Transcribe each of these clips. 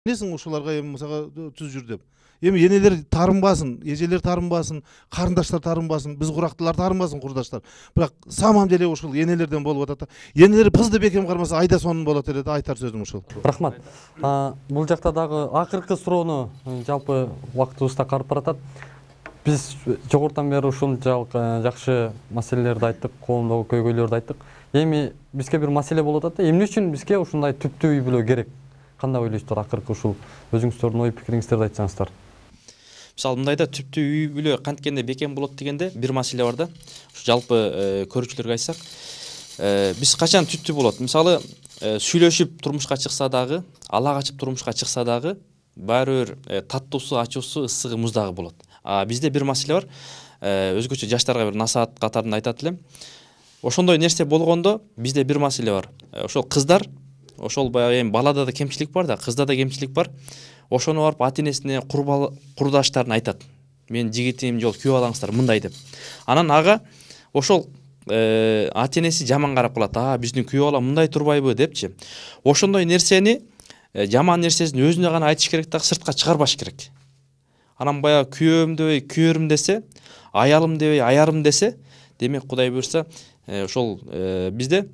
Несің ушуларга эми мисалга түз жүр деп. Эми энелер тарынбасын, эжелер тарынбасын, карындаштар тарынбасын, биз курактылар тарынбасын курдаштар. Бирок самом деле ушул энелерден болуп атат. Энелер кызды бекем кармаса айда сонун болот эле да, айтар сөзүм ушул. Рахмат. Бул жакта дагы акыркы суроону жалпы убактыбызда карап баратат. Биз жогорудан бери ушунчалык жакшы маселелерди айттык, коомдогу көйгөйлөрдү айттык. Эми бизге бир маселе болуп атат. Эмне үчүн бизге ушундай түптүү үй бүлө керек? Кандай ойлойсуздар акыркы ушул өзүңүздөрдүн ой пикириңиздерди айтсаңыздар. Мисалы мындайда түптүү үй бүлө канткенде бекем болот дегенде бир маселе бар да. Жалпы көрүүчүлөргө айтсак, биз качан түптүү болот? Мисалы сүйлөшүп турмушка чыкса дагы, ала качып турмушка чыкса дагы баары бир таттуусу, ачуусу, ысыгы, муздагы болот. Бизде бир маселе бар. Өзгөчө жаштарга бир насаат катарында айтат элем. Ошондой нерсе болгондо бизде бир маселе бар. Ошол кыздар, ошол баягы эми балада да кемчилик бар да, кызда да кемчилик бар. Ошону барып ата-энесине, курдаштарына айтат. Мен жигитим жол күйөө алаңыздар мындай деп. Анан ага ошол ата-энеси жаман карап калат. Биздин күйөө ала мындай турбайбы депчи. Ошондой нерсени жаман нерсесин өзүнө гана айтыш керек да, сыртка чыгарбаш керек. Анан баягы күйөөм дебей күйөрүм десе, аялым дебей аярым десе, демек Кудай буйрса, ошол бизде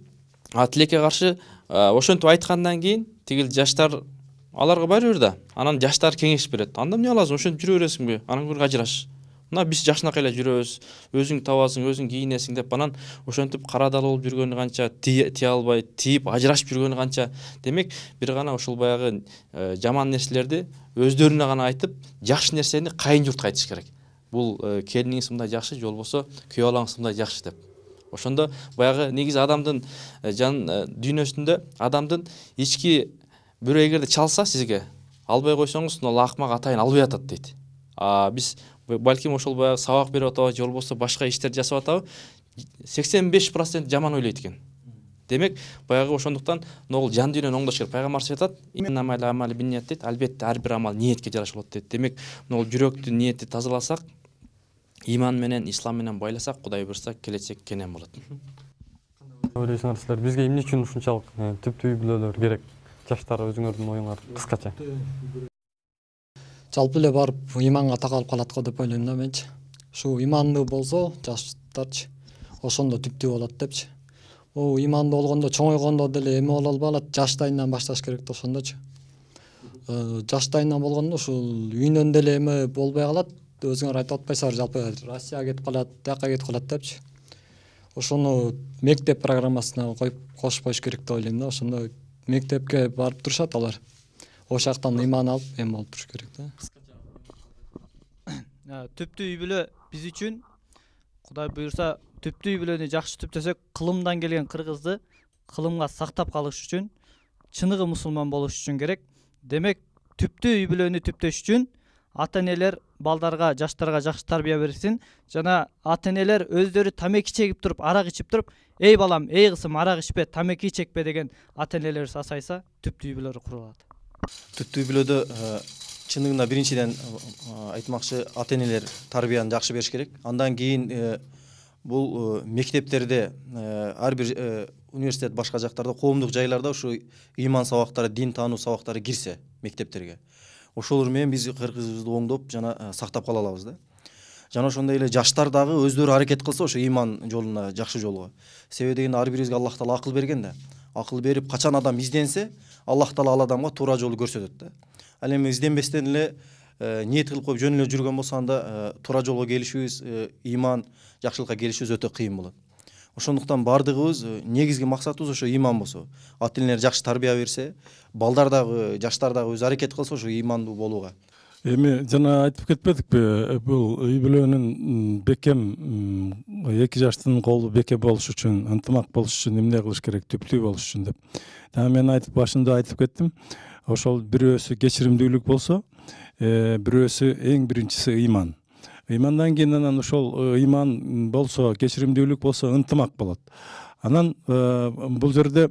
тилекке каршы ошентип айткандан кийин тигил жаштар аларга баары бир да. Анан жаштар кеңеш берет. Анда эмне аласың? Ошентип жүрө бересиңби? Анан көрүп ажыраш. Мына биз жакшынакай эле жүрөбүз. Өзүң табасың, өзүң кийинесиң деп анан ошентип карадал болуп жүргөнү канча, тие албай, тиип ажырашып жүргөнү канча. Демек бир гана ошол баягы жаман нерселерди өздөрүнө гана айтып, жакшы нерсени кайын журтка айтыш керек. Бул келиниңиз мындай жакшы, же болбосо күйөө алаңыз мындай жакшы деп. Ошондо баягы негизи адамдын жан дүйнөсүндө адамдын ички бирөө эгерде чалса сизге, албай койсоңуз, ал акмак атайын албай атат дейт. Биз балким ошол баягы сабак берип атабы, же болбосо башка иштерди жасап атабы, 85% жаман ойлойт экен. Демек баягы ошондуктан ногул жан дүйнөнү оңдош керек. Пайгамбарыбыз айтат, амали бинният дейт. Албетте ар бир амал ниетке жараша болот дейт. Демек ногул жүрөктү, ниетти тазаласак, иман менен, ислам менен байласак, Кудай буйрса келечек кенен болот. Ойлойсуңар силер, бизге эмне үчүн ушунчалык түптүү үй бүлөлөр керек? Жаштар өзүңөрдүн оюңар кыскача. Жалпы эле барып иманга такалып калат го деп ойлойм да менчи. Ушу имандуу болсо жаштарчы ошондо түптүү болот депчи. Имандуу болгондо, чоңойгондо деле эме боло албай калат, жаштайынан башташ керек да ошондочу. Жаштайынан болгондо ушул үйүнөн деле эме болбой калат. Өзүңөр айтып атпайсыздар, жалпы Россияга кетип калат, тияка кетип калат депчи. Ошону мектеп программасына кошуп коюш керек деп ойлойм да. Ошондо мектепке барып турушат алар. Ошол жактан ыйман алып эме болуп туруш керек да. Түптүү үй бүлө биз үчүн, Кудай буйрса, түптүү үй бүлөнү жакшы түптөсөк, кылымдан келген кыргызды кылымга сактап калыш үчүн, чыныгы мусулман болуш үчүн керек. Демек, түптүү үй бүлөнү түптөш үчүн ата-энелер балдарга, жаштарга жакшы тарбия берсин. Жана ата-энелер өздөрү тамеки чегип туруп, арак ичип туруп, "Эй балам, эй кызым, арак ичпе, тамеки чекпе" деген ата-энелер сасайса, түптүү үй бүлөлөр курулат. Түптүү үй бүлөдө чынында биринчиден айтмакчы ата-энелер тарбияны жакшы бериш керек. Андан кийин бул мектептерде, ар бир университет, башка жактарда, коомдук жайларда ушу ыйман сабактары, дин таануу сабактары кирсе мектептерге. Ошолор менен биз кыргызыбызды оңдоп жана сактап кала алабыз да. Жана ошондой эле жаштар дагы өздөрү аракет кылса ошо ыйман жолуна, жакшы жолго. Себеби дегенде ар бирибизге Аллах Таала акыл берген да. Акыл берип, качан адам изденсе, Аллах Таала ал адамга туура жолду көрсөтөт да. Ал эми изденбестен эле ниет кылып коюп жөн эле жүргөн болсо анда туура жолго келишибиз, ыйман, жакшылыкка келишибиз өтө кыйын болот. Ошондуктан бардыгыбыз негизги максатыбыз ошо ыйман болсо, ата-энелер жакшы тарбия берсе, балдар дагы, жаштар дагы өзү аракет кылса ошо ыймандуу болууга. Эми жана айтып кетпедикпи, бул үй бүлөнүн бекем, эки жаштын колу бекем болуш үчүн, ынтымак болуш үчүн эмне кылыш керек, түптүү болуш үчүн деп. Мен башында айтып кеттим. Ошол бирөөсү кечиримдүүлүк болсо, бирөөсү эң биринчиси ыйман. Ыймандан кийин анан ошол ыйман болсо, кечиримдүүлүк болсо, ынтымак болот. Анан бул жерде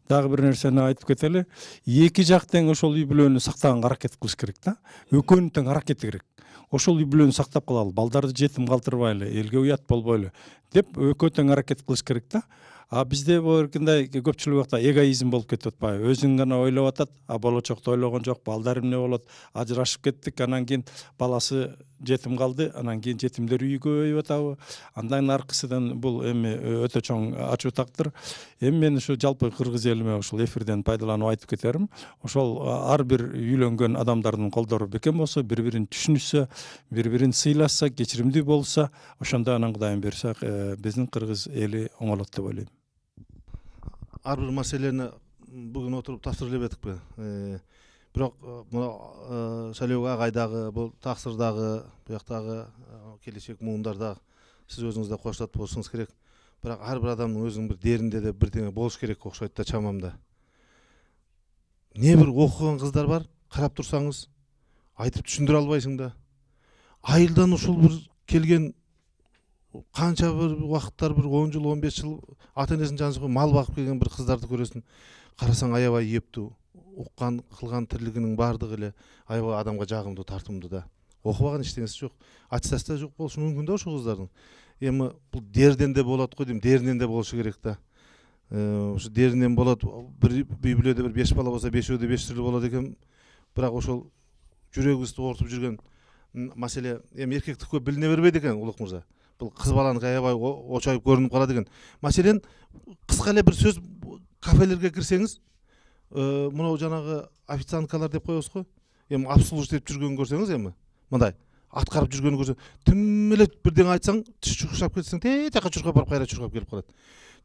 дагы бир нерсени айтып кетели. Эки жак тең ошол үй бүлөнү сактаганга аракет кылыш керек да. Экөөнүн тең аракети керек. Ошол үй бүлөнү сактап калалы, балдарды жетим калтырбайлы, элге уят болбойлу деп экөө тең аракет кылыш керек да. А бизде буеркинде көпчүлүк убакта эгоизм болуп кетип атпайбы? Өзүн гана ойлоп атат, а болочокто ойлогон жок, балдар эмне болот? Ажырашып кеттик, анан кийин баласы жетим калды, анан кийин жетимдер үйү көбөйүп атабы? Андан аркысынан бул эми өтө чоң ачуутактыр. Эми мен ушу жалпы кыргыз элиме ушул эфирден пайдаланып айтып кетерим. Ошол ар бир үйлөнгөн адамдардын колдору бекем болсо, бири-бирин түшүнүшсө, бири-бирин сыйлашса, кечиримдүү болсо, ошондо анан Кудайым буйрса биздин кыргыз эли оңолот деп ойлойм. Ар бир маселени бүгүн отуруп тапсырып элебедикпи? Бирок мына Шайлообек агайдагы, бул таксырдагы, буяктагы келечек муундарда сиз өзүңүз да коштоп болушуңуз керек. Бирок ар бир адамдын өзүнүн бир дээринде да бирдеме болуш керек окшойт да чамамда. Не бир окуган кыздар бар, карап турсаңыз айтып түшүндүрө албайсың да. Айылдан ушул бир келген канча бир убакыттар, бир 10 жыл, 15 жыл ата энесин жаныбай мал багып келген бир кыздарды көрөсүң. Карасаң аябай эптүү, уккан, кылган тирлигинин баардыгы эле аябай адамга жагымдуу, тартымдуу да. Окубаган эчтеңеси жок. Аттестаты жок болушу мүмкүн да ошол кыздардын. Эми бул дерден де болот го дейм, деринен де болушу керек да. Ушу деринен болот. Бир үй бүлөдө бир 5 бала болсо, 5-өөдө 5 түрлүү болот экен. Бирок ошол жүрөгүбүздү оорутуп жүргөн маселе эми эркектик көп билине бербейт экен, Улук мырза. Бул кыз баланыкы аябай очоюп көрүнүп калат экен. Маселен, кыска эле бир сөз, кафелерге кирсеңиз, мынау жанагы официанткалар деп коебуз го. Эми обслуживать этип жүргөнүн көрсөңүз, эми мындай аткарып жүргөнүн көрсөң, тим эле бирдеме айтсаң, чуркап кетсең, жака чуркап барып кайра чуркап келип калат.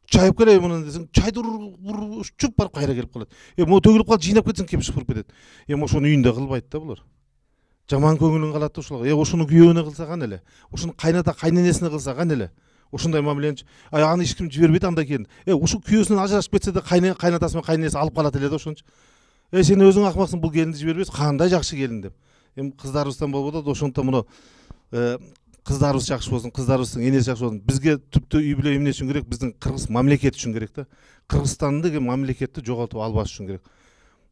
Чайып келеби мына десең, чайды чуп барып кайра келип калат. Могу төгүлүп калды, жыйнап кетсең, кеп шыпырып кетет. Эми ошону үйүндө кылбайт да булар. Жаман көңүлүн калат да ушуларга. Ошону күйөөнө кылса кана эле. Ошону кайната кайненесине кылса кана эле. Ошондой мамилени аны эч ким жибербейт андай келин. Ушу күйөөсүнөн ажырашып кетсе да кайнатасы менен кайненеси алып калат эле да ошончу. Сен өзүң акмаксың, бул келинди жибербейсиң, кандай жакшы келин деп. Эми кыздарыбыздан болуп атат, ошондуктан мына кыздарыбыз жакшы болсун, кыздарыбыздын энеси жакшы болсун. Бизге түптө үй бүлө эмне үчүн керек? Биздин кыргыз мамлекети үчүн керек да. Кыргызстандык мамлекетти жоготуп албаш үчүн керек.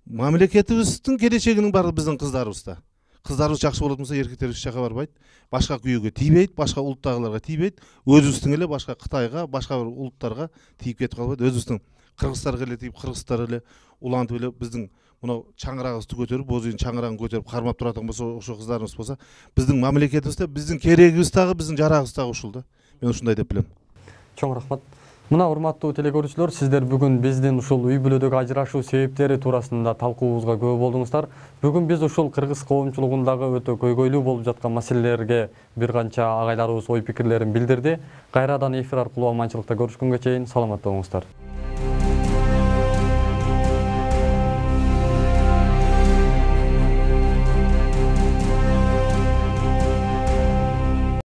Мамлекетибиздин келечегинин баары биздин кыздарыбызда. Кыздарыбыз жакшы болот болсо, эркектер эч жака барбайт, башка күйөөгө тийбейт, башка улуттагыларга тийбейт, өзүбүздүн эле башка Кытайга, башка бир улуттарга тийип кетип калбайт. Өзүбүздүн кыргыздарга эле тийип, кыргыздар эле улантып эле биздин мынау чаңырагыбызды көтөрүп, боз үйдүн чаңырагын көтөрүп кармап туратын болсо, ошо кыздарыбыз болсо, биздин мамлекетибизде, биздин керегибиз дагы, биздин жарагыбыз дагы ушул да. Мен ушундай деп билем. Чоң рахмат. Мына урматтуу телекөрүүчүлөр, сиздер бүгүн биздин ушул үй бүлөдөгү ажырашуу себептери туурасында талкуубузга күбө болдуңуздар. Бүгүн биз ушул кыргыз коомчулугундагы өтө көйгөйлүү болуп жаткан маселелерге бир канча агайларыбыз ой пикирлерин билдирди. Кайрадан эфир аркылуу аманчылыкта көрүшкөнгө чейин саламатта болуңуздар.